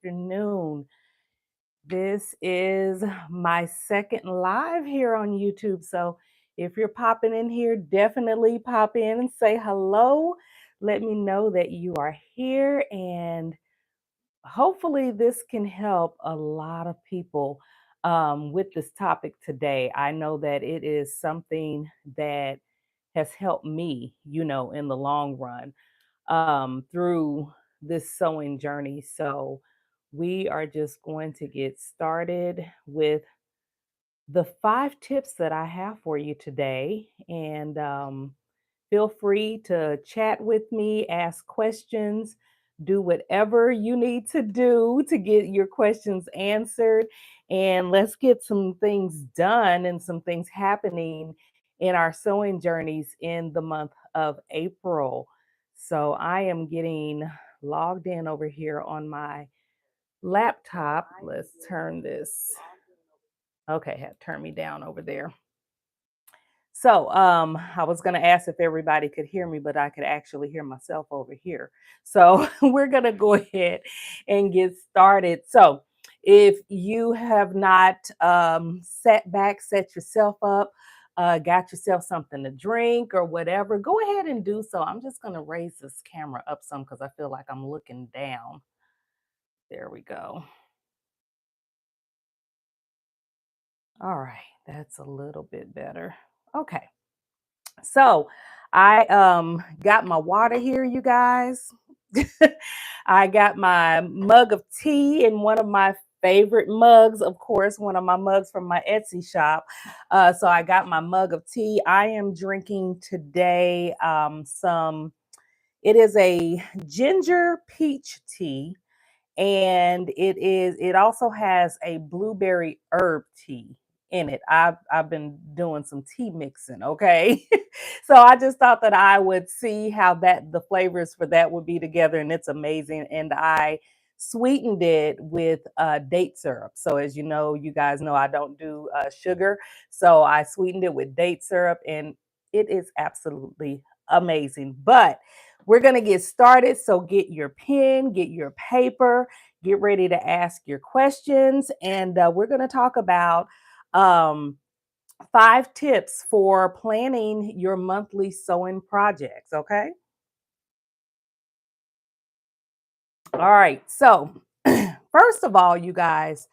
afternoon. This is my second live here on YouTube. So if you're popping in here, definitely pop in and say hello. Let me know that you are here, and hopefully this can help a lot of people with this topic today. I know that it is something that has helped me, in the long run through this sewing journey. So we are just going to get started with the 5 tips that I have for you today. And feel free to chat with me, ask questions, do whatever you need to do to get your questions answered. And let's get some things done and some things happening in our sewing journeys in the month of April. So I am getting logged in over here on my laptop. Let's turn this. Okay, had to turn me down over there. So, I was going to ask if everybody could hear me, but I could actually hear myself over here. So, we're going to go ahead and get started. So, if you have not sat back, set yourself up, got yourself something to drink or whatever, go ahead and do so. I'm just going to raise this camera up some because I feel like I'm looking down. There we go. All right, that's a little bit better. Okay. So I got my water here, you guys. I got my mug of tea in one of my favorite mugs, of course, one of my mugs from my Etsy shop. So I got my mug of tea. I am drinking today it is a ginger peach tea, and it also has a blueberry herb tea in it. I've been doing some tea mixing, okay? So I just thought that I would see how that the flavors for that would be together, and it's amazing. And I sweetened it with date syrup. So as you know, you guys know I don't do sugar, so I sweetened it with date syrup, and it is absolutely amazing. But we're going to get started. So get your pen, get your paper, get ready to ask your questions. And we're going to talk about um, 5 tips for planning your monthly sewing projects. Okay. All right. So, first of all, you guys,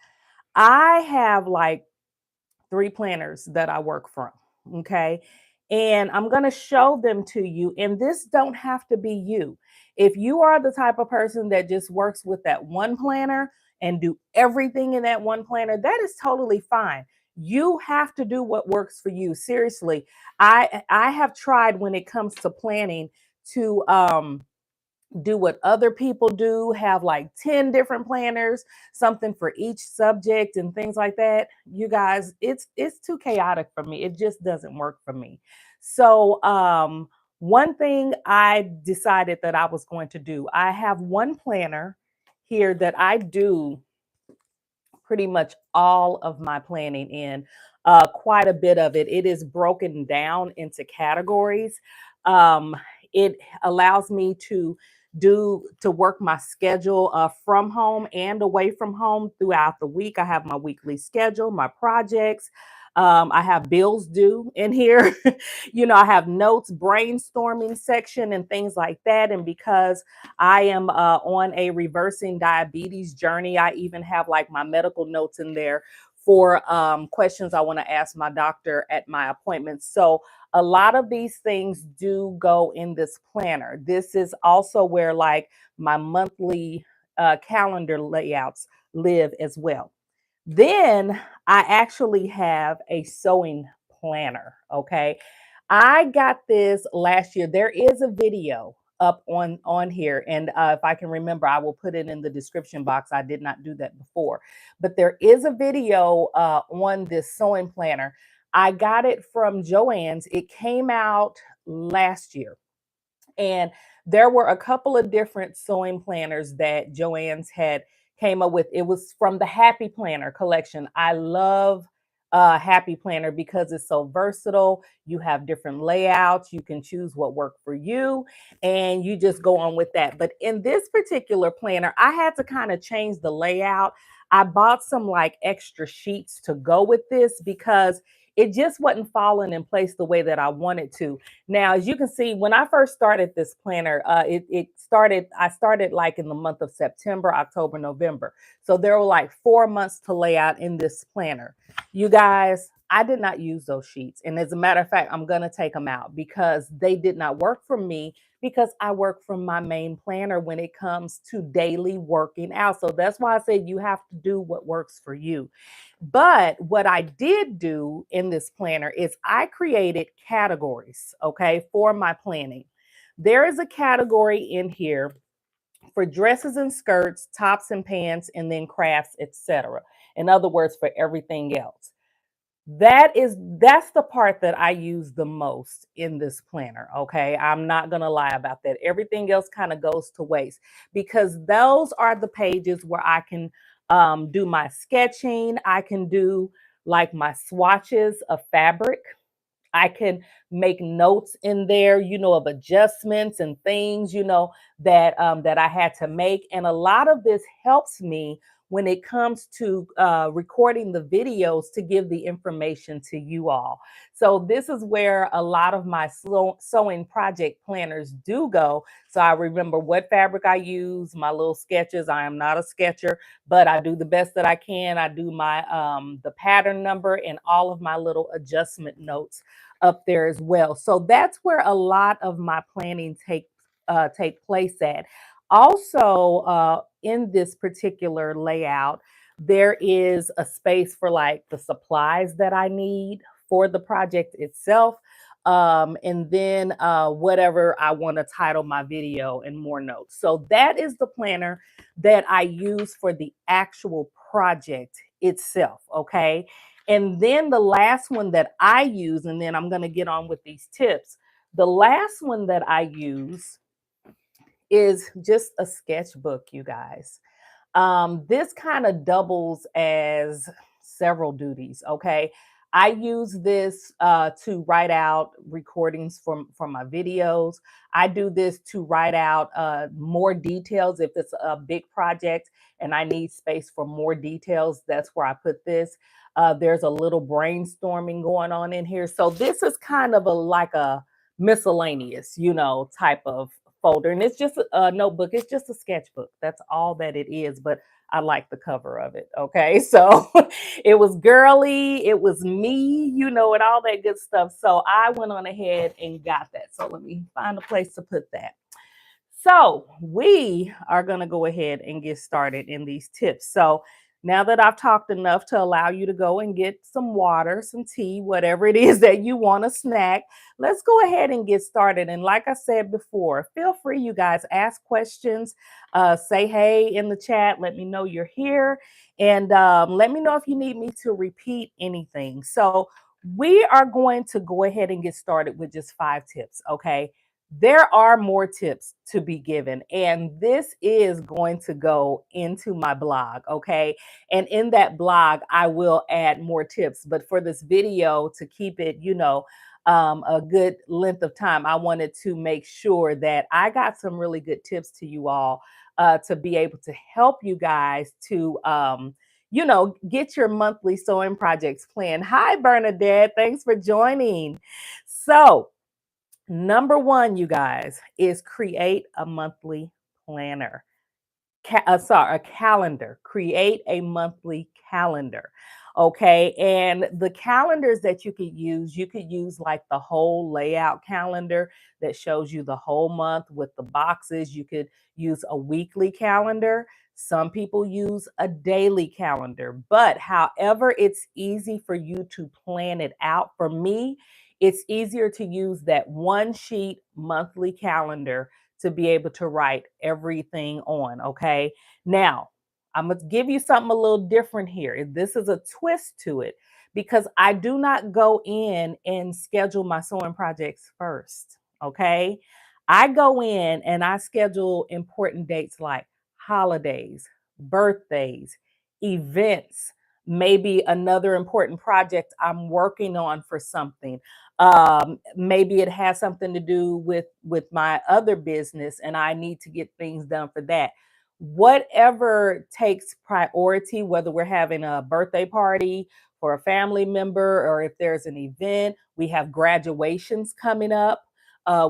I have like 3 planners that I work from. Okay. And I'm going to show them to you. And this don't have to be you. If you are the type of person that just works with that one planner and do everything in that one planner, that is totally fine. You have to do what works for you. Seriously. I have tried when it comes to planning to do what other people do, have like 10 different planners, something for each subject and things like that. You guys, it's too chaotic for me. It just doesn't work for me. So, one thing I decided that I was going to do, I have one planner here that I do pretty much all of my planning in, quite a bit of it. It is broken down into categories. Um, it allows me to work my schedule from home and away from home throughout the week. I have my weekly schedule, my projects. I have bills due in here. I have notes, brainstorming section, and things like that. And because I am on a reversing diabetes journey, I even have like my medical notes in there for questions I want to ask my doctor at my appointments. So a lot of these things do go in this planner. This is also where like my monthly calendar layouts live as well. Then I actually have a sewing planner. Okay. I got this last year. There is a video up on here, and if I can remember, I will put it in the description box. I did not do that before, but there is a video on this sewing planner. I got it from Joann's. It came out last year, and there were a couple of different sewing planners that Joann's had came up with. It was from the Happy Planner collection. I love Happy Planner because it's so versatile. You have different layouts. You can choose what worked for you and you just go on with that. But in this particular planner, I had to kind of change the layout. I bought some like extra sheets to go with this because it just wasn't falling in place the way that I wanted to. Now, as you can see, when I first started this planner, I started like in the month of September, October, November. So there were like 4 months to lay out in this planner. You guys, I did not use those sheets. And as a matter of fact, I'm going to take them out because they did not work for me because I work from my main planner when it comes to daily working out. So that's why I said you have to do what works for you. But what I did do in this planner is I created categories, okay, for my planning. There is a category in here for dresses and skirts, tops and pants, and then crafts, etc. In other words, for everything else. That's the part that I use the most in this planner. Okay. I'm not gonna lie about that. Everything else kind of goes to waste because those are the pages where I can do my sketching. I can do like my swatches of fabric. I can make notes in there, of adjustments and things, that I had to make. And a lot of this helps me when it comes to recording the videos to give the information to you all. So this is where a lot of my sewing project planners do go. So I remember what fabric I use, my little sketches. I am not a sketcher, but I do the best that I can. I do my the pattern number and all of my little adjustment notes up there as well. So that's where a lot of my planning take place at. Also, in this particular layout, there is a space for like the supplies that I need for the project itself. And then whatever I want to title my video and more notes. So that is the planner that I use for the actual project itself. Okay. And then the last one that I use, and then I'm going to get on with these tips. The last one that I use is just a sketchbook, you guys. This kind of doubles as several duties. Okay. I use this to write out recordings from my videos. I do this to write out more details if it's a big project and I need space for more details. That's where I put this. There's a little brainstorming going on in here. So this is kind of like a miscellaneous, type of folder. And it's just a notebook. It's just a sketchbook. That's all that it is. But I like the cover of it. Okay. So it was girly. It was me, and all that good stuff. So I went on ahead and got that. So let me find a place to put that. So we are going to go ahead and get started in these tips. So now that I've talked enough to allow you to go and get some water, some tea, whatever it is that you want to snack, let's go ahead and get started. And like I said before, feel free, you guys, ask questions, say hey in the chat, let me know you're here, and let me know if you need me to repeat anything. So we are going to go ahead and get started with just 5 tips, okay? There are more tips to be given, and this is going to go into my blog, okay? And in that blog, I will add more tips. But for this video, to keep it, a good length of time, I wanted to make sure that I got some really good tips to you all to be able to help you guys to, get your monthly sewing projects planned. Hi, Bernadette. Thanks for joining. So, number one, you guys, is create a monthly planner. A calendar. Create a monthly calendar. Okay. And the calendars that you could use like the whole layout calendar that shows you the whole month with the boxes. You could use a weekly calendar. Some people use a daily calendar, but however it's easy for you to plan it out. For me, it's easier to use that one sheet monthly calendar to be able to write everything on. Okay. Now, I'm going to give you something a little different here. This is a twist to it because I do not go in and schedule my sewing projects first. Okay. I go in and I schedule important dates like holidays, birthdays, events, maybe another important project I'm working on for something. Maybe it has something to do with my other business and I need to get things done for that. Whatever takes priority, whether we're having a birthday party for a family member or if there's an event, we have graduations coming up,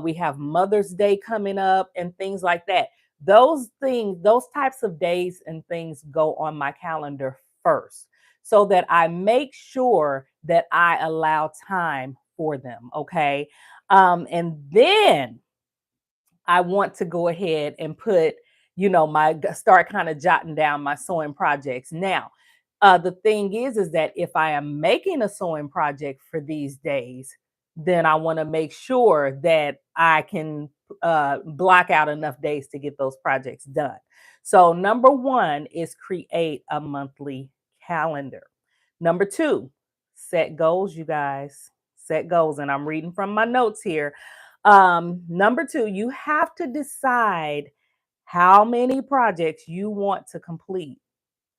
we have Mother's Day coming up, and things like that. Those things, those types of days and things go on my calendar first so that I make sure that I allow time for them. Okay. And then I want to go ahead and put, start kind of jotting down my sewing projects. Now, the thing is that if I am making a sewing project for these days, then I want to make sure that I can block out enough days to get those projects done. So, number one is create a monthly calendar. Number two, set goals, you guys. Set goals. And I'm reading from my notes here. Number two, you have to decide how many projects you want to complete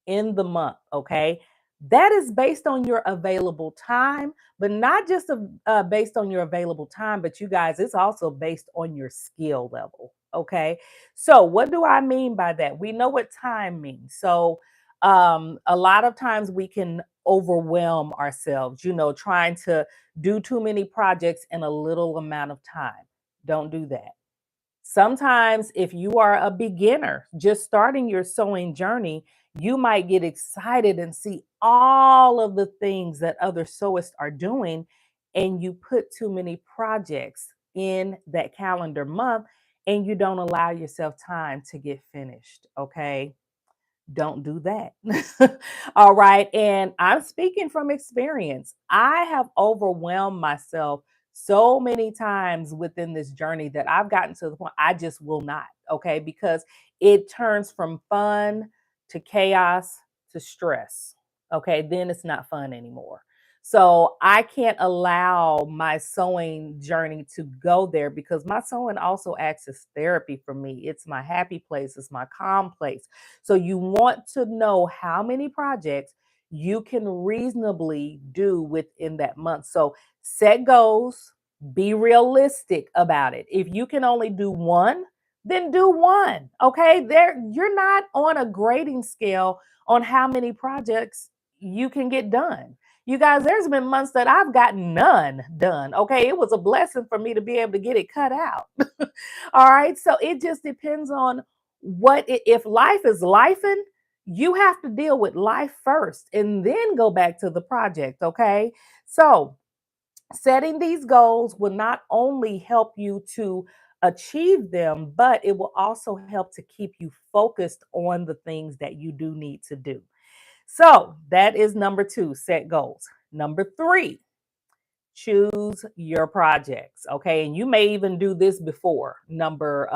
in the month. Okay. That is based on your available time, but not just based on your available time, but you guys, it's also based on your skill level. Okay. So, what do I mean by that? We know what time means. So, a lot of times we can overwhelm ourselves, trying to do too many projects in a little amount of time. Don't do that. Sometimes, if you are a beginner just starting your sewing journey, you might get excited and see all of the things that other sewists are doing, and you put too many projects in that calendar month and you don't allow yourself time to get finished. Okay. Don't do that. All right. And I'm speaking from experience. I have overwhelmed myself so many times within this journey that I've gotten to the point I just will not. Okay. Because it turns from fun to chaos to stress. Okay. Then it's not fun anymore. So I can't allow my sewing journey to go there because my sewing also acts as therapy for me. It's my happy place, it's my calm place. So you want to know how many projects you can reasonably do within that month. So set goals, be realistic about it. If you can only do one, then do one. Okay? There you're not on a grading scale on how many projects you can get done. You guys, there's been months that I've gotten none done. Okay? It was a blessing for me to be able to get it cut out. All right? So it just depends on if life is lifing, you have to deal with life first and then go back to the project. Okay. So setting these goals will not only help you to achieve them, but it will also help to keep you focused on the things that you do need to do. So that is number two, set goals. Number three, choose your projects. Okay, and you may even do this before number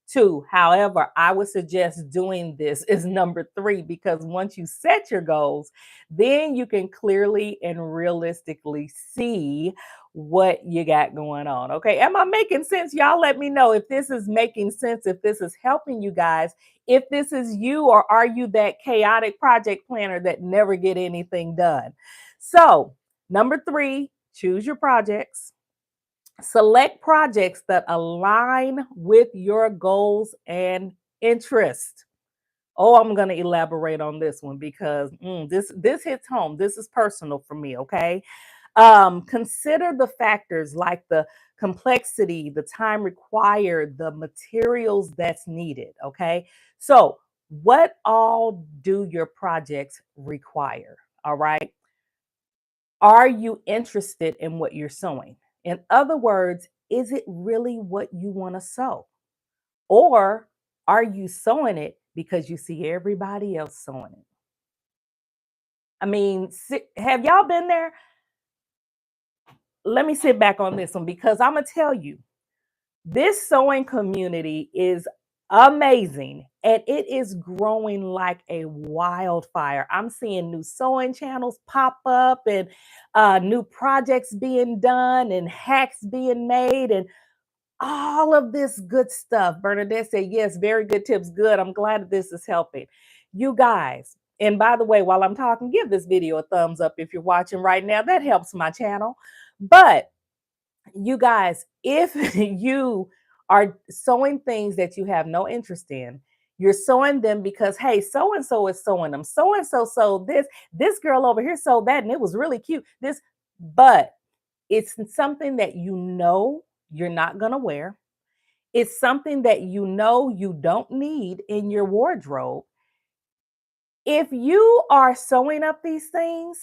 two. However, I would suggest doing this is number three, because once you set your goals, then you can clearly and realistically see what you got going on. Okay, am I making sense? Y'all let me know if this is making sense, if this is helping you guys, if this is you, or are you that chaotic project planner that never get anything done? So number three, choose your projects. Select projects that align with your goals and interests. Oh, I'm going to elaborate on this one because this hits home. This is personal for me. Okay. Consider the factors like the complexity, the time required, the materials that's needed. Okay. So, what all do your projects require? All right. Are you interested in what you're sewing? In other words, is it really what you want to sew? Or are you sewing it because you see everybody else sewing it? I mean, have y'all been there? Let me sit back on this one because I'm going to tell you, this sewing community is amazing and it is growing like a wildfire. I'm seeing new sewing channels pop up and new projects being done and hacks being made and all of this good stuff. Bernadette said, yes, very good tips. Good. I'm glad that this is helping. You guys, And by the way, while I'm talking, give this video a thumbs up if you're watching right now. That helps my channel. But you guys, if you are sewing things that you have no interest in, you're sewing them because, hey, so and so is sewing them. So and so sold this. This girl over here sold that, and it was really cute. But it's something that you know you're not going to wear. It's something that you know you don't need in your wardrobe. If you are sewing up these things,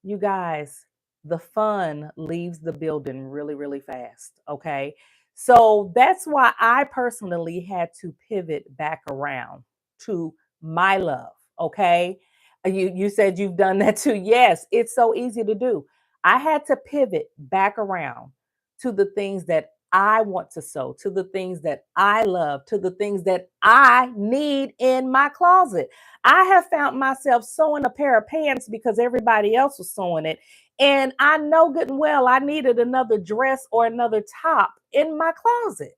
you guys, the fun leaves the building really, really fast. Okay. So that's why I personally had to pivot back around to my love. Okay. You said you've done that too. Yes, it's so easy to do. I had to pivot back around to the things that I want to sew, to the things that I love, to the things that I need in my closet. I have found myself sewing a pair of pants because everybody else was sewing it. And I know good and well I needed another dress or another top in my closet.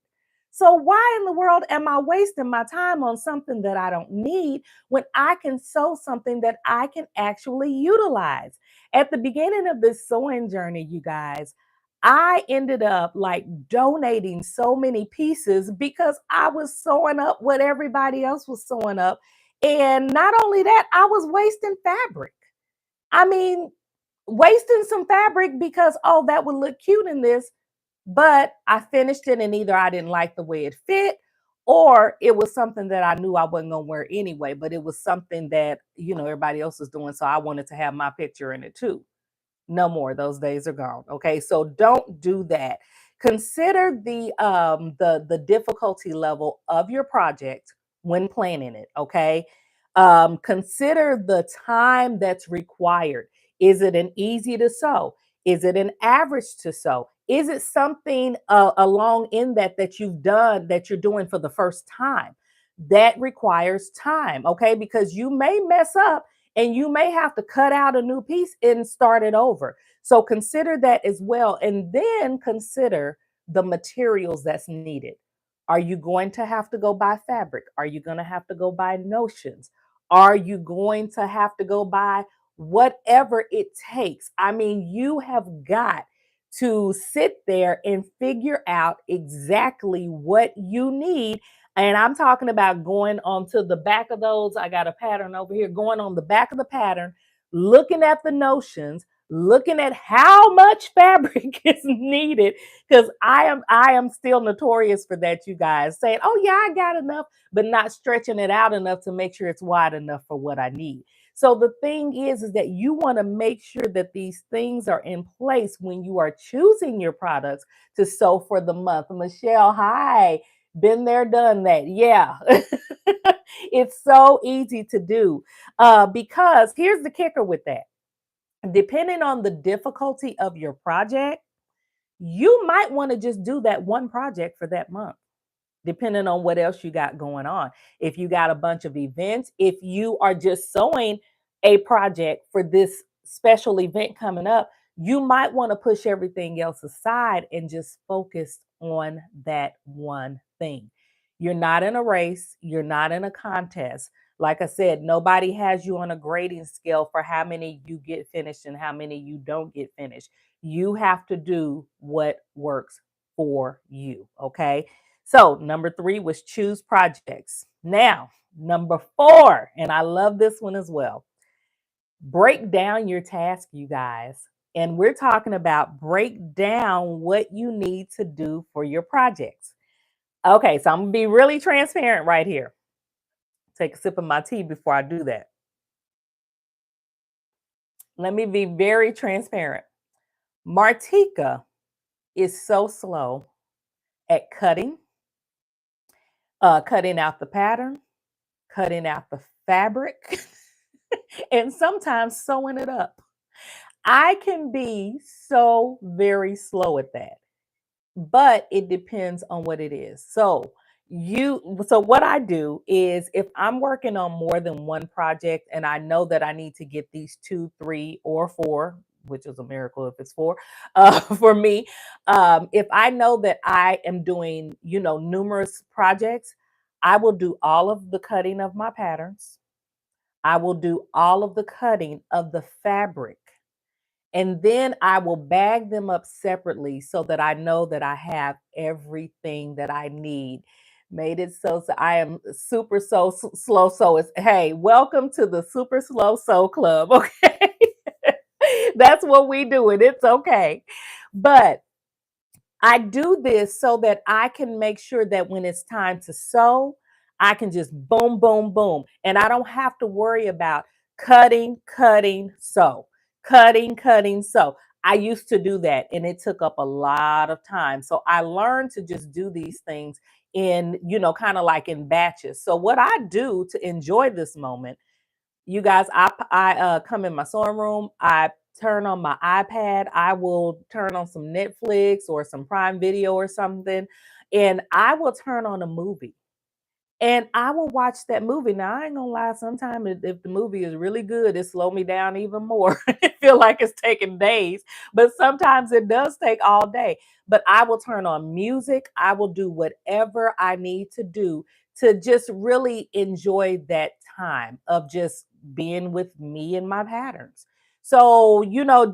So why in the world am I wasting my time on something that I don't need when I can sew something that I can actually utilize? At the beginning of this sewing journey, you guys, I ended up like donating so many pieces because I was sewing up what everybody else was sewing up. And not only that, I was wasting fabric. I mean, wasting some fabric because, oh, that would look cute in this. But I finished it and either I didn't like the way it fit or it was something that I knew I wasn't going to wear anyway. But it was something that, everybody else was doing. So I wanted to have my picture in it too. No more. Those days are gone. Okay. So don't do that. Consider the difficulty level of your project when planning it. Okay. Consider the time that's required. Is it an easy to sew? Is it an average to sew? Is it something along in that you've done that you're doing for the first time? That requires time, okay? Because you may mess up and you may have to cut out a new piece and start it over. So consider that as well. And then consider the materials that's needed. Are you going to have to go buy fabric? Are you going to have to go buy notions? Are you going to have to go buy whatever it takes? I mean, you have got to sit there and figure out exactly what you need. And I'm talking about going onto the back of those. I got a pattern over here, going on the back of the pattern, looking at the notions, looking at how much fabric is needed. Because I am still notorious for that, you guys, saying, oh yeah, I got enough, but not stretching it out enough to make sure it's wide enough for what I need. So the thing is that you want to make sure that these things are in place when you are choosing your products to sew for the month. Michelle, hi. Been there, done that. Yeah. It's so easy to do because here's the kicker with that. Depending on the difficulty of your project, you might want to just do that one project for that month depending on what else you got going on. If you got a bunch of events, if you are just sewing a project for this special event coming up, you might want to push everything else aside and just focus on that one thing. You're not in a race, you're not in a contest. Like I said, nobody has you on a grading scale for how many you get finished and how many you don't get finished. You have to do what works for you. Okay. So, number 3 was choose projects. Now, number 4, and I love this one as well. Break down your task, you guys. And we're talking about break down what you need to do for your projects. Okay, so I'm going to be really transparent right here. Take a sip of my tea before I do that. Let me be very transparent. Martika is so slow at cutting out the pattern, cutting out the fabric, and sometimes sewing it up. I can be so very slow at that, but it depends on what it is. So what I do is if I'm working on more than one project and I know that I need to get these 2, 3, or 4, which is a miracle if it's 4, for me, if I know that I am doing, numerous projects, I will do all of the cutting of my patterns. I will do all of the cutting of the fabric. And then I will bag them up separately so that I know that I have everything that I need. Made it so I am super slow. So it's, hey, welcome to the super slow sew club. Okay. That's what we do. And it's okay. But I do this so that I can make sure that when it's time to sew, I can just boom, boom, boom. And I don't have to worry about sew, cutting, sew. I used to do that and it took up a lot of time. So I learned to just do these things in, kind of like in batches. So what I do to enjoy this moment, you guys, I come in my sewing room. I turn on my iPad. I will turn on some Netflix or some Prime Video or something, and I will turn on a movie. And I will watch that movie. Now, I ain't gonna lie, sometimes if the movie is really good, it slow me down even more. I feel like it's taking days, but sometimes it does take all day. But I will turn on music. I will do whatever I need to do to just really enjoy that time of just being with me and my patterns. So,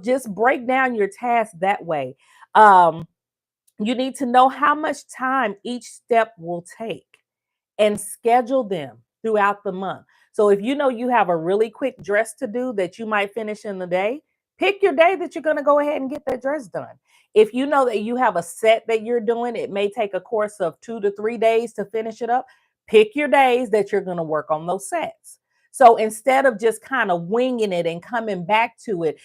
just break down your task that way. Um, you need to know how much time each step will take and schedule them throughout the month. So if you know you have a really quick dress to do that you might finish in the day, pick your day that you're going to go ahead and get that dress done. If you know that you have a set that you're doing, it may take a course of 2 to 3 days to finish it up. Pick your days that you're going to work on those sets. So instead of just kind of winging it and coming back to it,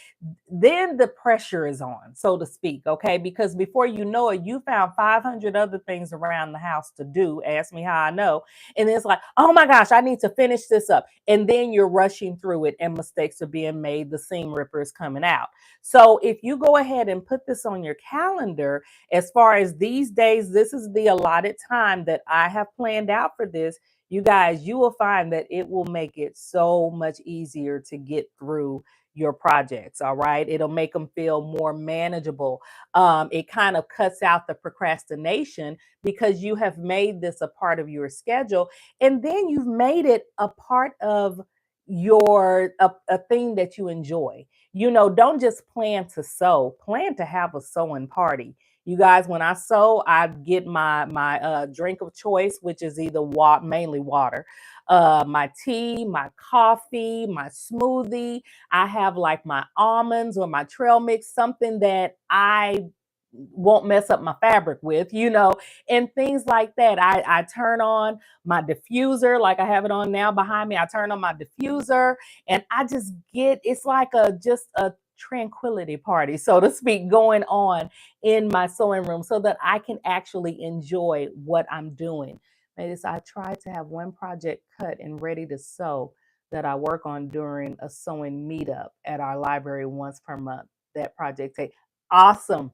then the pressure is on, so to speak, okay? Because before you know it, you found 500 other things around the house to do. Ask me how I know. And it's like, oh my gosh, I need to finish this up. And then you're rushing through it and mistakes are being made. The seam ripper is coming out. So if you go ahead and put this on your calendar, as far as these days, this is the allotted time that I have planned out for this. You guys, you will find that it will make it so much easier to get through your projects. All right. It'll make them feel more manageable. It kind of cuts out the procrastination because you have made this a part of your schedule. And then you've made it a part of a thing that you enjoy. Don't just plan to sew, plan to have a sewing party. You guys, when I sew, I get my drink of choice, which is either mainly water, my tea, my coffee, my smoothie. I have like my almonds or my trail mix, something that I won't mess up my fabric with, and things like that. I turn on my diffuser, like I have it on now behind me. I turn on my diffuser and I just it's like just a tranquility party, so to speak, going on in my sewing room so that I can actually enjoy what I'm doing. Ladies, I try to have one project cut and ready to sew that I work on during a sewing meetup at our library once per month. That project take awesome.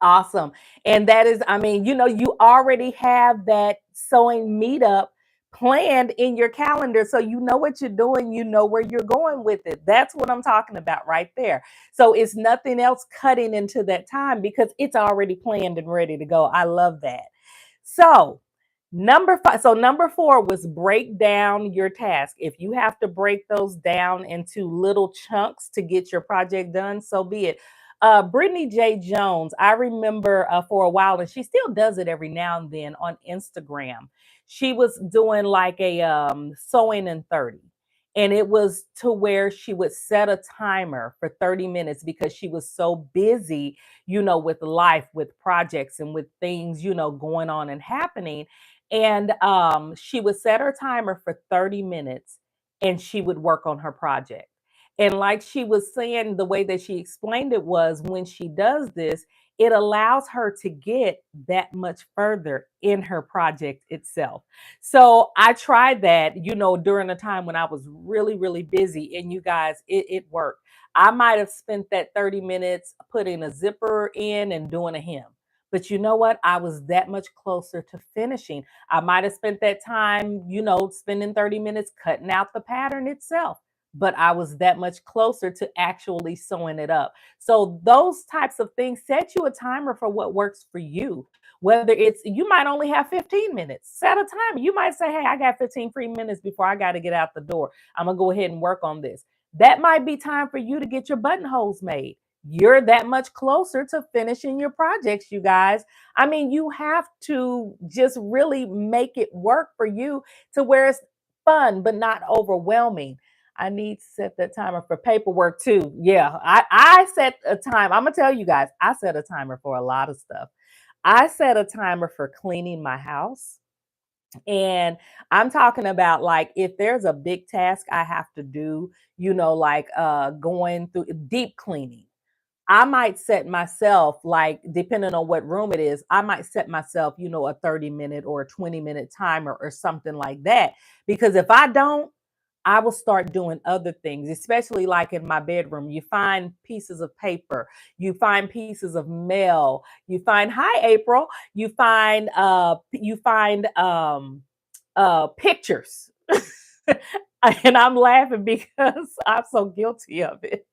Awesome. And that is, I mean, you already have that sewing meetup planned in your calendar. So you know what you're doing, you know where you're going with it. That's what I'm talking about right there. So it's nothing else cutting into that time because it's already planned and ready to go. I love that. So number 5, so number 4 was break down your task. If you have to break those down into little chunks to get your project done, so be it. Brittany J. Jones, I remember for a while, and she still does it every now and then on Instagram. She was doing like a sewing in 30. And it was to where she would set a timer for 30 minutes because she was so busy, with life, with projects, and with things, going on and happening. And she would set her timer for 30 minutes and she would work on her project. And like she was saying, the way that she explained it was when she does this, it allows her to get that much further in her project itself. So I tried that, during a time when I was really, really busy. And you guys, it worked. I might have spent that 30 minutes putting a zipper in and doing a hem. But you know what? I was that much closer to finishing. I might have spent that time, spending 30 minutes cutting out the pattern itself, but I was that much closer to actually sewing it up. So those types of things, set you a timer for what works for you. Whether it's, you might only have 15 minutes, set a timer. You might say, hey, I got 15 free minutes before I got to get out the door. I'm going to go ahead and work on this. That might be time for you to get your buttonholes made. You're that much closer to finishing your projects, you guys. I mean, you have to just really make it work for you to where it's fun, but not overwhelming. I need to set that timer for paperwork too. Yeah, I set a time. I'm gonna tell you guys, I set a timer for a lot of stuff. I set a timer for cleaning my house. And I'm talking about, like, if there's a big task I have to do, like going through deep cleaning. I might set myself, like, depending on what room it is, I might set myself, a 30-minute or a 20-minute timer or something like that. Because if I don't, I will start doing other things, especially like in my bedroom. You find pieces of paper, you find pieces of mail, you find, hi April, you find pictures. And I'm laughing because I'm so guilty of it.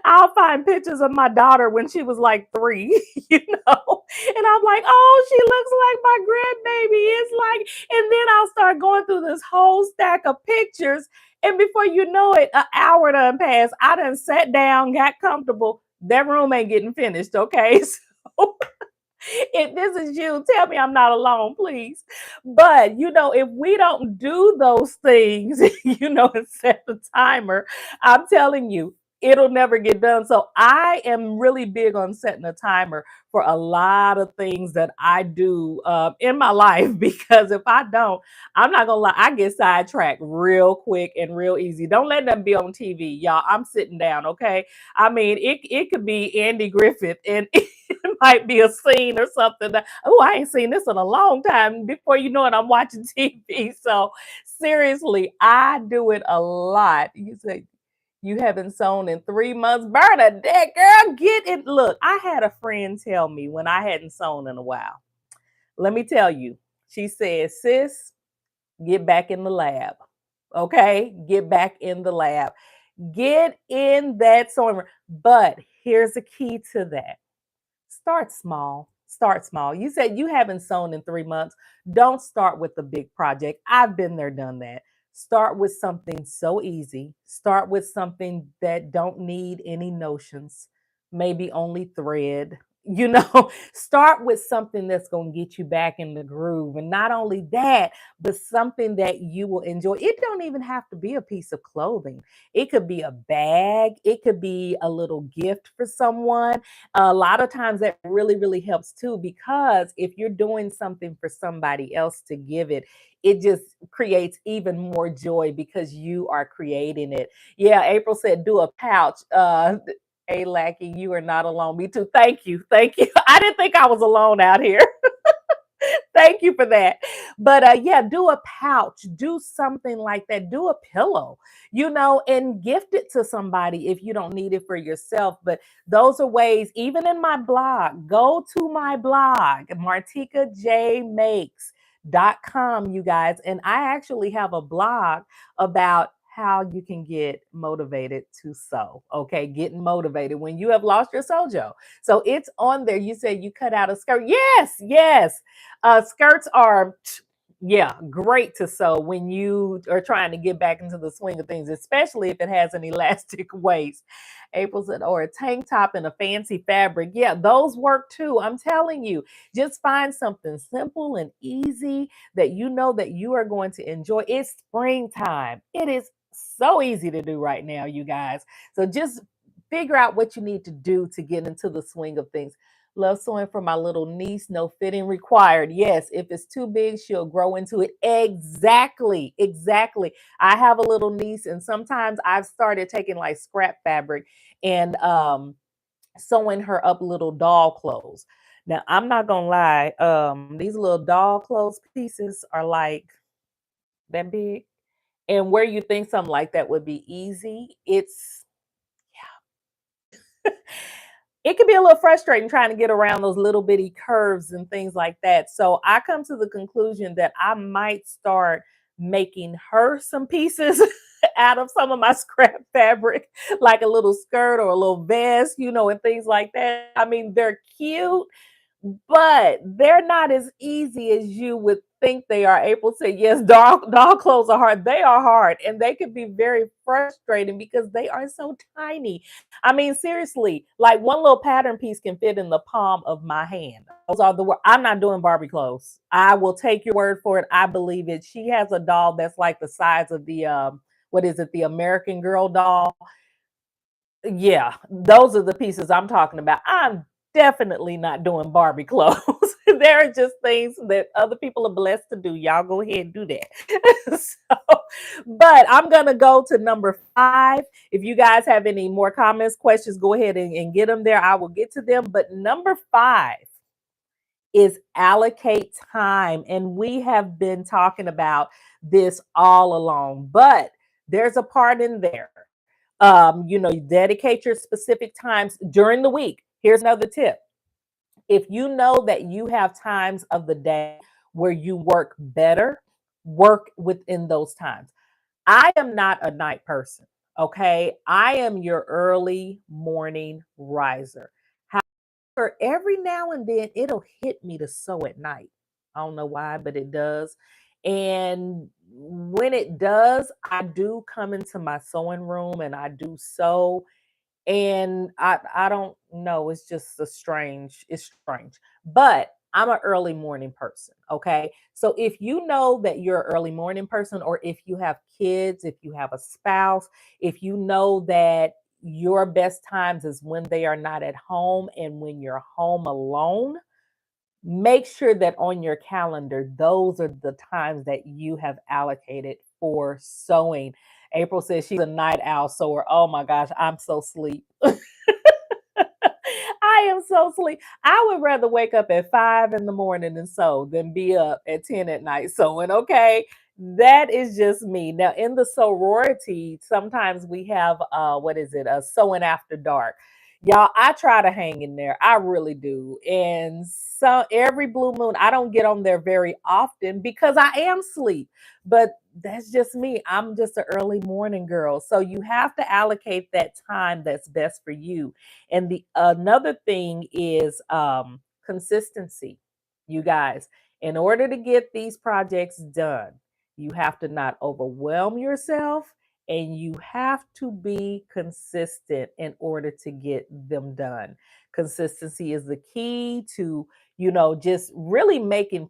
I'll find pictures of my daughter when she was like 3, and I'm like, oh, she looks like my grandbaby. It's like, and then I'll start going through this whole stack of pictures. And before you know it, an hour done passed. I done sat down, got comfortable. That room ain't getting finished, okay? So if this is you, tell me I'm not alone, please. But if we don't do those things, and set the timer, I'm telling you, it'll never get done. So I am really big on setting a timer for a lot of things that I do in my life, because if I don't, I'm not gonna lie, I get sidetracked real quick and real easy. Don't let them be on TV, y'all. I'm sitting down, okay? I mean, it could be Andy Griffith, and it might be a scene or something that, oh, I ain't seen this in a long time. Before you know it, I'm watching TV. So seriously, I do it a lot. You say you haven't sewn in 3 months. Bernadette, girl, get it. Look, I had a friend tell me when I hadn't sewn in a while. Let me tell you, she said, sis, get back in the lab. Okay, get back in the lab. Get in that sewing room. But here's the key to that. Start small. Start small. You said you haven't sewn in 3 months. Don't start with the big project. I've been there, done that. Start with something so easy. Start with something that don't need any notions, maybe only thread. Start with something that's going to get you back in the groove. And not only that, but something that you will enjoy. It don't even have to be a piece of clothing. It could be a bag. It could be a little gift for someone. A lot of times that really, really helps too, because if you're doing something for somebody else to give it, it just creates even more joy because you are creating it. Yeah, April said, do a pouch. A Lackey, you are not alone. Me too. Thank you. Thank you. I didn't think I was alone out here. Thank you for that. But yeah, do a pouch, do something like that, do a pillow, and gift it to somebody if you don't need it for yourself. But those are ways, even in my blog, go to my blog, martikajmakes.com, you guys. And I actually have a blog about how you can get motivated to sew. Okay, getting motivated when you have lost your sojo. So it's on there. You said you cut out a skirt. Yes, yes. Skirts are, yeah, great to sew when you are trying to get back into the swing of things, especially if it has an elastic waist. April said, or a tank top and a fancy fabric. Yeah, those work too. I'm telling you, just find something simple and easy that you know that you are going to enjoy. It's springtime. It is so easy to do right now, you guys. So just figure out what you need to do to get into the swing of things. Love sewing for my little niece. No fitting required. Yes, if it's too big, she'll grow into it. Exactly. Exactly. I have a little niece, and sometimes I've started taking like scrap fabric and sewing her up little doll clothes. Now, I'm not gonna lie, these little doll clothes pieces are like that big. And where you think something like that would be easy, it's it can be a little frustrating trying to get around those little bitty curves and things like that. So I come to the conclusion that I might start making her some pieces out of some of my scrap fabric, like a little skirt or a little vest, and things like that. I mean, they're cute, but they're not as easy as you would think they are. April said, yes, doll clothes are hard. They are hard and they can be very frustrating because they are so tiny. I mean, seriously, like one little pattern piece can fit in the palm of my hand. Those are the words. I'm not doing Barbie clothes. I will take your word for it. I believe it. She has a doll that's like the size of the what is it, the American Girl doll. Yeah, those are the pieces I'm talking about. I'm definitely not doing Barbie clothes. There are just things that other people are blessed to do. Y'all go ahead and do that. So, but I'm gonna go to number 5. If you guys have any more comments, questions, go ahead and get them there. I will get to them. But number 5 is allocate time. And we have been talking about this all along, but there's a part in there. You dedicate your specific times during the week. Here's another tip. If you know that you have times of the day where you work better, work within those times. I am not a night person. Okay. I am your early morning riser. Every now and then it'll hit me to sew at night. I don't know why, but it does. And when it does, I do come into my sewing room and I do sew. And I don't know, it's strange. But I'm an early morning person, okay? So if you know that you're an early morning person, or if you have kids, if you have a spouse, if you know that your best times is when they are not at home and when you're home alone, make sure that on your calendar, those are the times that you have allocated for sewing. April says she's a night owl sewer. Oh my gosh, I'm so sleep. I am so sleep. I would rather wake up at 5 in the morning and sew than be up at 10 at night sewing. Okay. That is just me. Now in the sorority, sometimes we have what is it? A sewing after dark. Y'all, I try to hang in there. I really do. And so every blue moon, I don't get on there very often because I am sleep. But that's just me. I'm just an early morning girl. So you have to allocate that time that's best for you. And the another thing is consistency. You guys, in order to get these projects done, you have to not overwhelm yourself and you have to be consistent in order to get them done. Consistency is the key to, just really making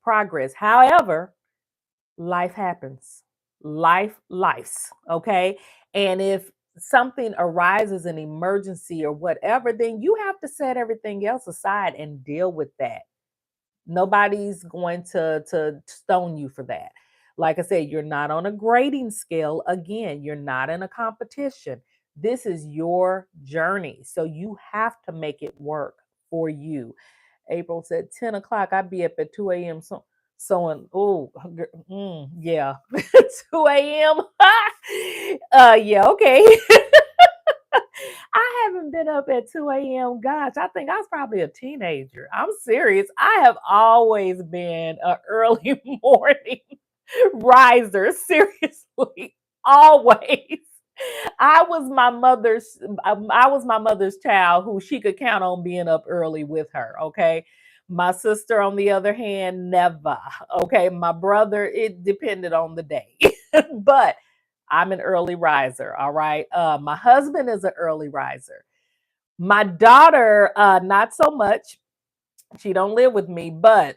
progress. However, life happens. Life's, okay? And if something arises, an emergency or whatever, then you have to set everything else aside and deal with that. Nobody's going to stone you for that. Like I said, you're not on a grading scale. Again, you're not in a competition. This is your journey. So you have to make it work for you. April said 10 o'clock, I'd be up at 2 a.m. Sewing. Oh, yeah. 2 a.m. Yeah, okay. I haven't been up at 2 a.m. Gosh, I think I was probably a teenager. I'm serious. I have always been an early morning riser. Seriously, always. I was my mother's child who she could count on being up early with her. Okay. My sister, on the other hand, never. Okay. My brother, it depended on the day. But I'm an early riser. All right. My husband is an early riser. My daughter, not so much. She don't live with me, but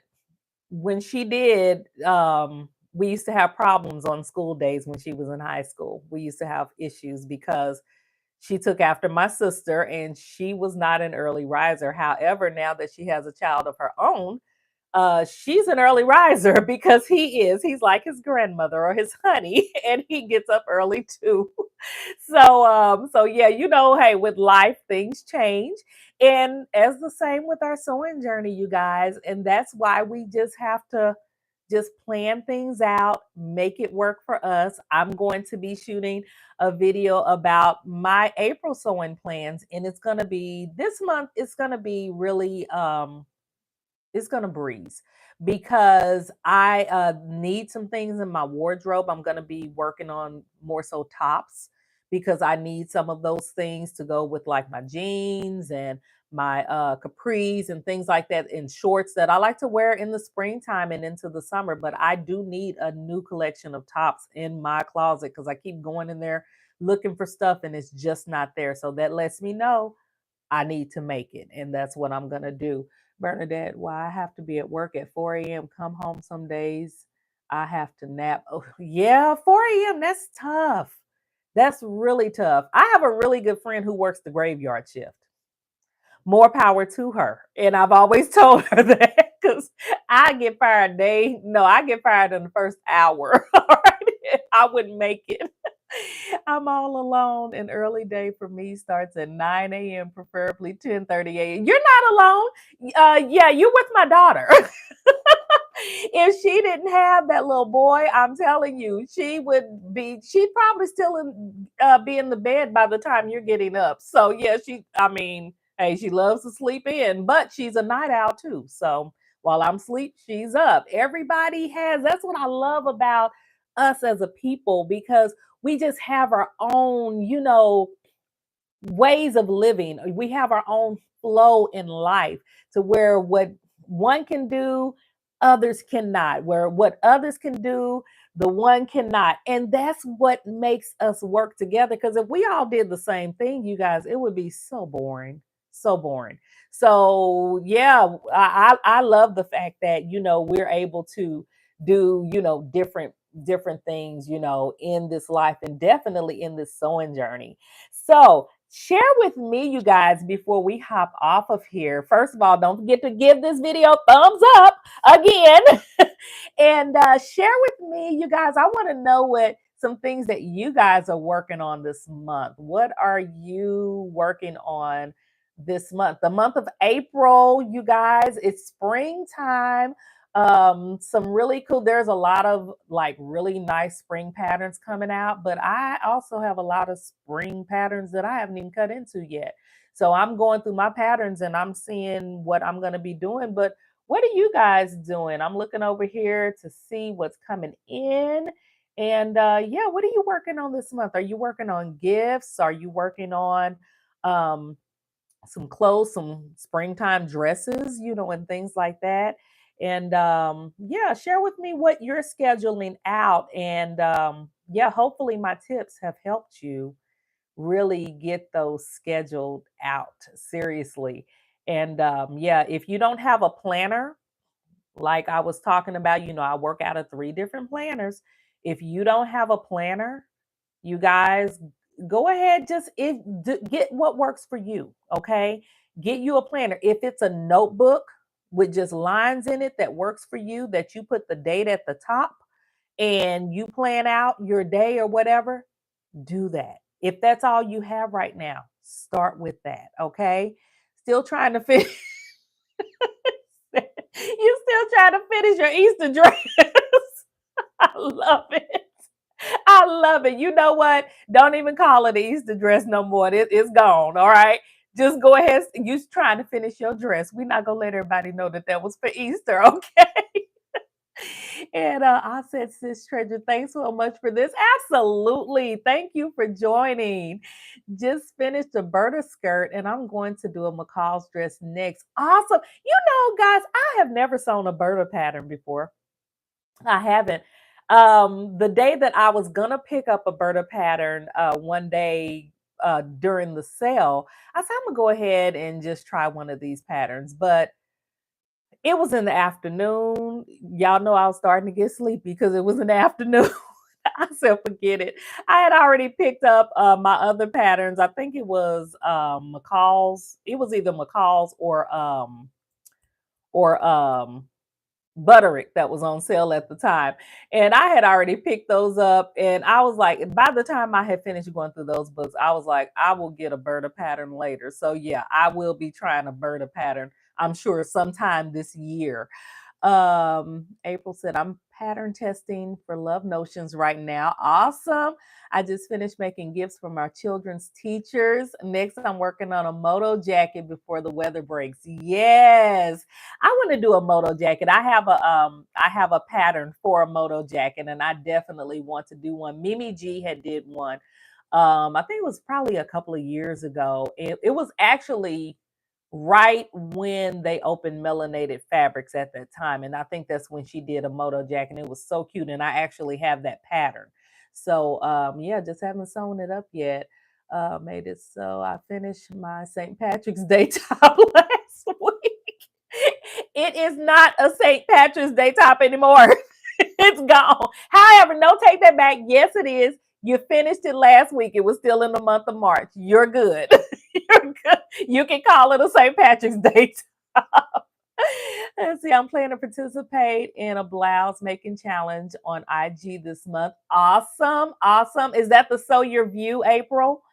when she did, we used to have problems on school days when she was in high school. We used to have issues because she took after my sister and she was not an early riser. However, now that she has a child of her own, she's an early riser because he's like his grandmother or his honey, and he gets up early too. So yeah, hey, with life things change, and as the same with our sewing journey, you guys, and that's why we just have to just plan things out, make it work for us. I'm going to be shooting a video about my April sewing plans, and it's going to be this month. It's going to be really it's gonna breeze because I need some things in my wardrobe. I'm gonna be working on more so tops because I need some of those things to go with like my jeans and my capris and things like that, in shorts that I like to wear in the springtime and into the summer. But I do need a new collection of tops in my closet because I keep going in there looking for stuff and it's just not there. So that lets me know I need to make it. And that's what I'm going to do. Bernadette, why I have to be at work at 4 a.m., come home some days, I have to nap. Oh, yeah, 4 a.m., that's tough. That's really tough. I have a really good friend who works the graveyard shift. More power to her. And I've always told her that because I get fired I get fired in the first hour. All right. I wouldn't make it. I'm all alone. An early day for me starts at 9 a.m., preferably 10:30 a.m. You're not alone. Yeah, you're with my daughter. If she didn't have that little boy, I'm telling you, she'd probably still be in the bed by the time you're getting up. So yeah, I mean, hey, she loves to sleep in, but she's a night owl too. So while I'm asleep, she's up. That's what I love about us as a people, because we just have our own, ways of living. We have our own flow in life to where what one can do, others cannot. Where what others can do, the one cannot. And that's what makes us work together. Because if we all did the same thing, you guys, it would be so boring. So boring. So yeah, I love the fact that we're able to do different things in this life, and definitely in this sewing journey. So share with me, you guys, before we hop off of here. First of all, don't forget to give this video thumbs up again. And share with me, you guys. I want to know what some things that you guys are working on this month. What are you working on this month? The month of April, you guys, it's springtime. Some really cool, there's a lot of like really nice spring patterns coming out, but I also have a lot of spring patterns that I haven't even cut into yet. So I'm going through my patterns and I'm seeing what I'm going to be doing. But what are you guys doing? I'm looking over here to see what's coming in. And yeah, what are you working on this month? Are you working on gifts? Are you working on um some clothes, some springtime dresses, and things like that? And yeah, share with me what you're scheduling out. And yeah, hopefully my tips have helped you really get those scheduled out seriously. And yeah, if you don't have a planner, like I was talking about, I work out of 3 different planners. If you don't have a planner, you guys, go ahead, get what works for you. Okay, get you a planner. If it's a notebook with just lines in it that works for you, that you put the date at the top and you plan out your day or whatever, do that. If that's all you have right now, start with that. Okay, still trying to fit. You still trying to finish your Easter dress. I love it. I love it. You know what? Don't even call it an Easter dress no more. It's gone. All right. Just go ahead. You trying to finish your dress. We're not gonna let everybody know that was for Easter. Okay. And I said, Sis Treasure, thanks so much for this. Absolutely. Thank you for joining. Just finished a Berta skirt and I'm going to do a McCall's dress next. Awesome. Guys, I have never sewn a Berta pattern before. I haven't. The day that I was gonna pick up a Berta pattern, one day during the sale, I said I'm gonna go ahead and just try one of these patterns. But it was in the afternoon. Y'all know I was starting to get sleepy because it was in the afternoon. I said, forget it. I had already picked up my other patterns. I think it was McCall's. It was either McCall's or Butterick that was on sale at the time. And I had already picked those up. And I was like, by the time I had finished going through those books, I was like, I will get a Berta pattern later. So yeah, I will be trying a Berta pattern, I'm sure, sometime this year. April said, I'm pattern testing for Love Notions right now. Awesome. I just finished making gifts for my children's teachers. Next, I'm working on a moto jacket before the weather breaks. Yes, I want to do a moto jacket. I have a pattern for a moto jacket, and I definitely want to do one. Mimi G had did one I think it was probably a couple of years ago. It was actually right when they opened Melanated Fabrics at that time. And I think that's when she did a moto jacket. And it was so cute. And I actually have that pattern. So yeah, just haven't sewn it up yet. Made it so I finished my St. Patrick's Day top last week. It is not a St. Patrick's Day top anymore. It's gone. However, no, take that back. Yes, it is. You finished it last week. It was still in the month of March. You're good. You're good. You can call it a St. Patrick's Day top. Let's see. I'm planning to participate in a blouse making challenge on IG this month. Awesome. Awesome. Is that the Sew Your View, April?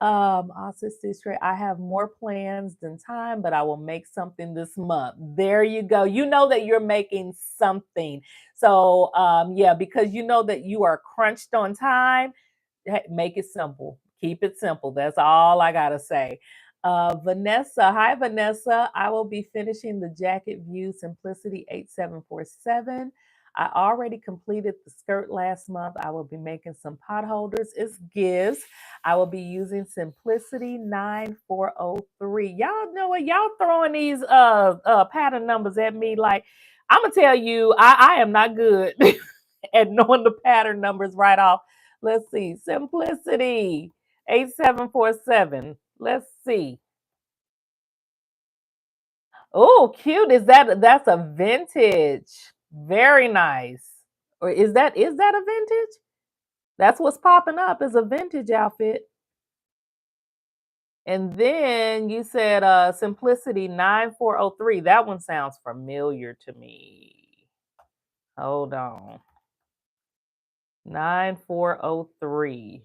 Also straight. I have more plans than time, but I will make something this month. There you go. You know that you're making something. So yeah, because you know that you are crunched on time, make it simple. Keep it simple. That's all I gotta say. Vanessa, hi Vanessa. I will be finishing the Jacket View Simplicity 8747. I already completed the skirt last month. I will be making some pot holders. It's gifts. I will be using Simplicity 9403. Y'all know what? Y'all throwing these pattern numbers at me like I'm gonna tell you, I am not good at knowing the pattern numbers right off. Let's see. Simplicity 8747. Let's see. Oh, cute. That's a vintage? Very nice. Or is that a vintage? That's what's popping up is a vintage outfit. And then you said Simplicity 9403. That one sounds familiar to me. Hold on. 9403.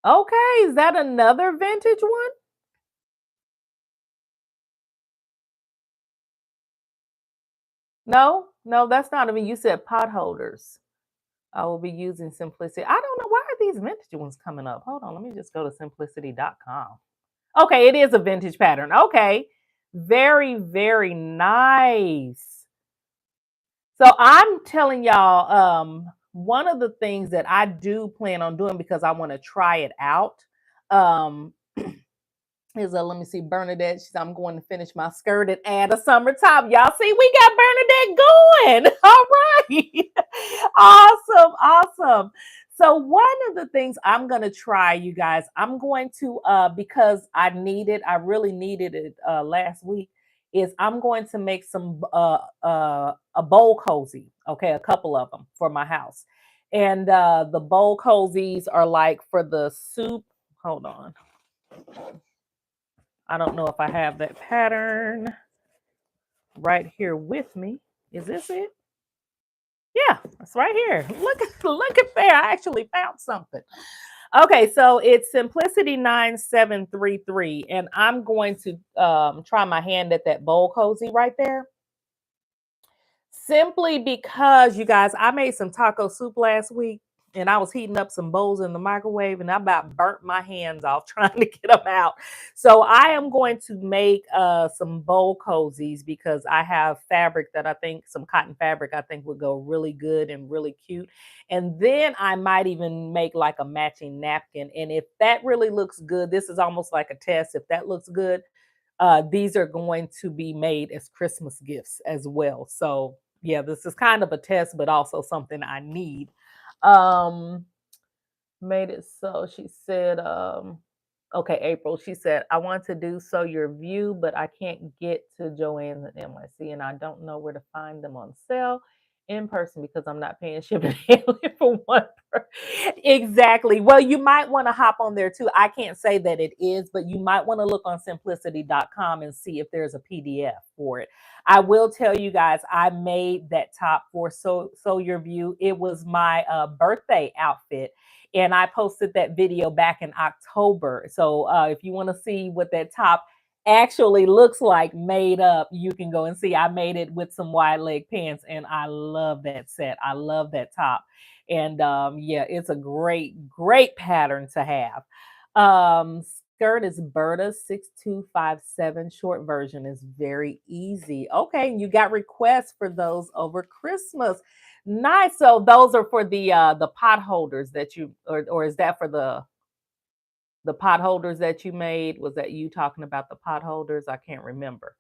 Okay, is that another vintage one? No, no, that's not. I mean, you said pot holders. I will be using Simplicity. I don't know why are these vintage ones coming up. Hold on, let me just go to simplicity.com. Okay, it is a vintage pattern. Okay, very, very nice. So I'm telling y'all, one of the things that I do plan on doing because I want to try it out. Um, is let me see, Bernadette. She said, I'm going to finish my skirt and add a summer top. Y'all see, we got Bernadette going. All right. Awesome. Awesome. So one of the things I'm gonna try, you guys, I'm going to because I really needed it last week, is I'm going to make some a bowl cozy, okay, a couple of them for my house. And the bowl cozies are like for the soup. Hold on. I don't know if I have that pattern right here with me. Is this it? Yeah, it's right here. Look at there. I actually found something. Okay, so it's Simplicity 9733, and I'm going to try my hand at that bowl cozy right there. Simply because you guys, I made some taco soup last week and I was heating up some bowls in the microwave and I about burnt my hands off trying to get them out. So I am going to make some bowl cozies because I have fabric that I think, some cotton fabric I think would go really good and really cute. And then I might even make like a matching napkin. And if that really looks good, this is almost like a test. If that looks good, these are going to be made as Christmas gifts as well. So yeah, this is kind of a test, but also something I need. Um, made it so she said, okay, April, she said, I want to do So Your View, but I can't get to Joann's and NYC, and I don't know where to find them on sale in person because I'm not paying shipping and handling for one. Exactly. Well, you might want to hop on there too. I can't say that it is, but you might want to look on simplicity.com and see if there's a PDF for it. I will tell you guys, I made that top for So Your View. It was my birthday outfit and I posted that video back in October. So if you want to see what that top actually looks like made up, you can go and see. I made it with some wide leg pants, and I love that set. I love that top, and yeah, it's a great, great pattern to have. Skirt is Berta 6257. Short version is very easy. Okay, and you got requests for those over Christmas. Nice. So those are for the pot holders that you, or is that for the pot holders that you made? Was that you talking about the pot holders? I can't remember.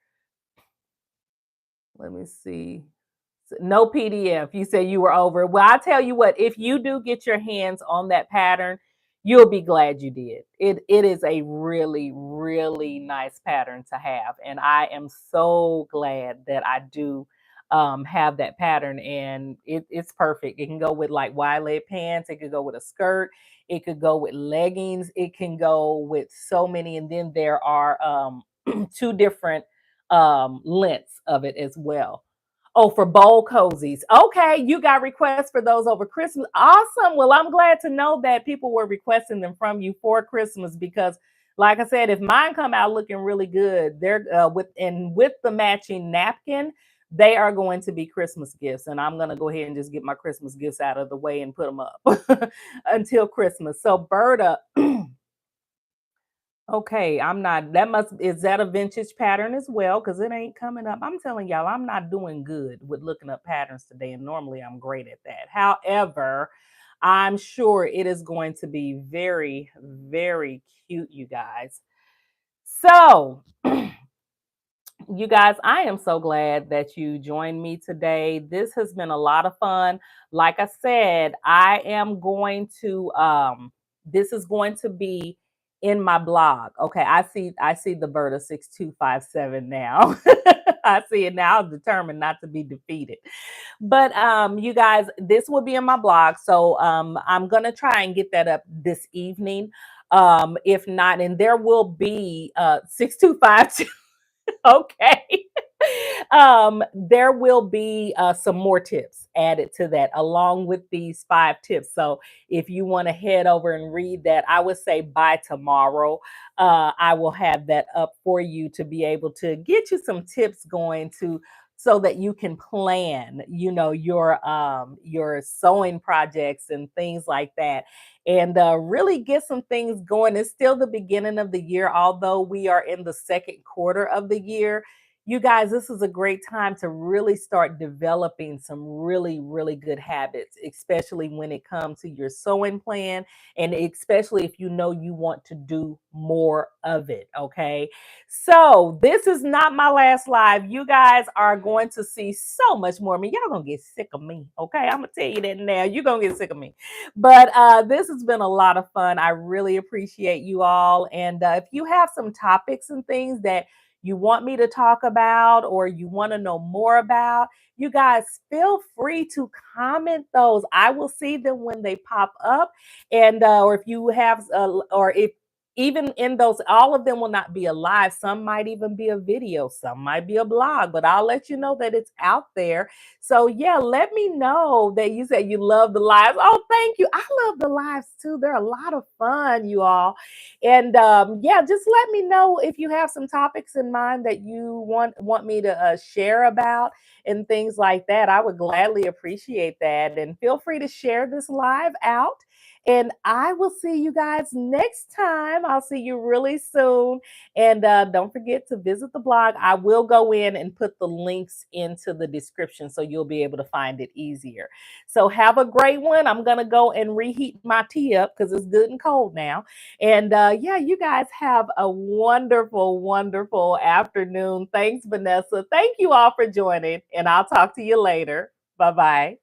Let me see. No PDF. You say you were over. Well, I tell you what, if you do get your hands on that pattern, you'll be glad you did. It is a really, really nice pattern to have. And I am so glad that I do have that pattern, and it's perfect. It can go with like wide leg pants, it could go with a skirt, it could go with leggings, it can go with so many, and then there are two different lengths of it as well. Oh, for bowl cozies. Okay, you got requests for those over Christmas. Awesome. Well, I'm glad to know that people were requesting them from you for Christmas because, like I said, if mine come out looking really good, they're with the matching napkin, they are going to be Christmas gifts. And I'm gonna go ahead and just get my Christmas gifts out of the way and put them up until Christmas. So, Berta, okay, I'm not. That must is that a vintage pattern as well? Because it ain't coming up. I'm telling y'all, I'm not doing good with looking up patterns today, and normally I'm great at that. However, I'm sure it is going to be very, very cute, you guys. So, you guys, I am so glad that you joined me today. This has been a lot of fun. Like I said, I am going to this is going to be in my blog. Okay, I see the Berta 6257 now. I see it now. I'm determined not to be defeated. But you guys, this will be in my blog. So I'm gonna try and get that up this evening. If not, and there will be 6252. Okay. There will be some more tips added to that along with these 5 tips. So if you want to head over and read that, I would say by tomorrow, I will have that up for you to be able to get you some tips going to so that you can plan, your sewing projects and things like that, and really get some things going. It's still the beginning of the year, although we are in the second quarter of the year. You guys, this is a great time to really start developing some really, really good habits, especially when it comes to your sewing plan, and especially if you know you want to do more of it. Okay. So, this is not my last live. You guys are going to see so much more of me. Y'all gonna get sick of me. Okay. I'm gonna tell you that now. You're gonna get sick of me. But this has been a lot of fun. I really appreciate you all. And if you have some topics and things that you want me to talk about or you want to know more about, you guys feel free to comment those. I will see them when they pop up. And or if you have, or if even in those, all of them will not be alive. Some might even be a video, some might be a blog, but I'll let you know that it's out there. So yeah, let me know that you said you love the lives. Oh, thank you. I love the lives too. They're a lot of fun, you all. And yeah, just let me know if you have some topics in mind that you want me to share about and things like that. I would gladly appreciate that. And feel free to share this live out. And I will see you guys next time. I'll see you really soon. And don't forget to visit the blog. I will go in and put the links into the description so you'll be able to find it easier. So have a great one. I'm going to go and reheat my tea up because it's good and cold now. And yeah, you guys have a wonderful, wonderful afternoon. Thanks, Vanessa. Thank you all for joining, and I'll talk to you later. Bye bye.